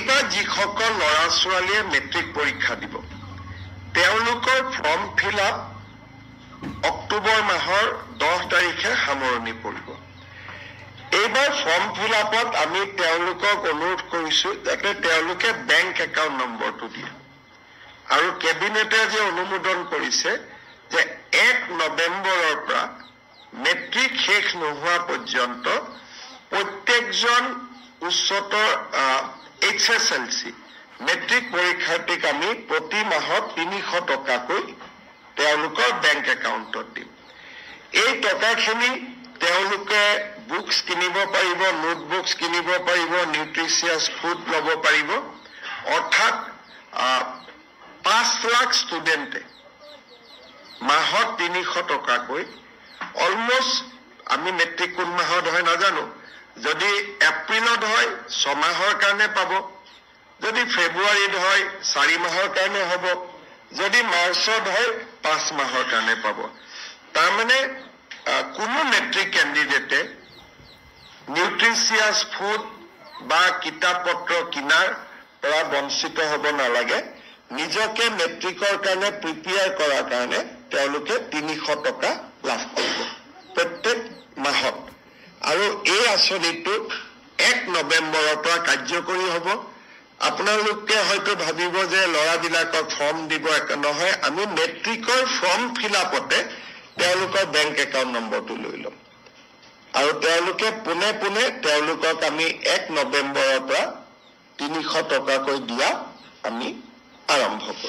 এইবাৰ যিসকল ল'ৰা ছোৱালীয়ে মেট্ৰিক পৰীক্ষা দিব তেওঁলোকৰ ফৰ্ম ফিল আপ অক্টোবৰ মাহৰ 10 তাৰিখে সামৰণি পৰিব। এইবাৰ ফৰ্ম ফিল আপত আমি তেওঁলোকক অনুৰোধ কৰিছো যাতে তেওঁলোকে বেংক একাউণ্ট নম্বৰটো দিয়ে আৰু কেবিনেটে যে অনুমোদন কৰিছে যে 1 নৱেম্বৰৰ পৰা মেট্ৰিক শেষ নোহোৱা পৰ্যন্ত প্ৰত্যেকজন উচ্চতৰ HSLC মেট্ৰিক পৰীক্ষাৰ্থীক আমি প্ৰতি মাহত 300 টকাকৈ তেওঁলোকৰ বেংক একাউণ্টত দিম। এই টকাখিনি তেওঁলোকে বুকস কিনিব পাৰিব, নোটবুকস কিনিব পাৰিব, নিউট্ৰিচিয়াছ ফুড ল'ব পাৰিব। অৰ্থাৎ 5 লাখ ষ্টুডেণ্টে মাহত 300 টকাকৈ অলমোষ্ট আমি মেট্ৰিক কোন মাহত হয় নাজানো, যদি এপ্ৰিলত হয় 6 মাহৰ কাৰণে পাব, যদি ফেব্ৰুৱাৰীত হয় 4 মাহৰ কাৰণে হ'ব, যদি মাৰ্চত হয় 5 মাহৰ কাৰণে পাব। তাৰমানে কোনো মেট্ৰিক কেণ্ডিডেটে নিউট্ৰিচিয়াছ ফুড বা কিতাপ পত্ৰ কিনাৰ পৰা বঞ্চিত হ'ব নালাগে। নিজকে মেট্ৰিকৰ কাৰণে প্ৰিপেয়াৰ কৰাৰ কাৰণে তেওঁলোকে 300 টকা লাভ কৰিব প্ৰত্যেক মাহত। আৰু এই আঁচনিটো 1 নৱেম্বৰৰ পৰা কাৰ্যকৰী হ'ব। আপোনালোকে হয়তো ভাবিব যে ল'ৰাবিলাকক ফৰ্ম দিব, নহয়, আমি মেট্ৰিকৰ ফৰ্ম ফিল আপতে তেওঁলোকৰ বেংক একাউণ্ট নম্বৰটো লৈ ল'ম আৰু তেওঁলোকে পোনে পোনে তেওঁলোকক আমি 1 নৱেম্বৰৰ পৰা 300 টকাকৈ দিয়া আমি আৰম্ভ কৰিম।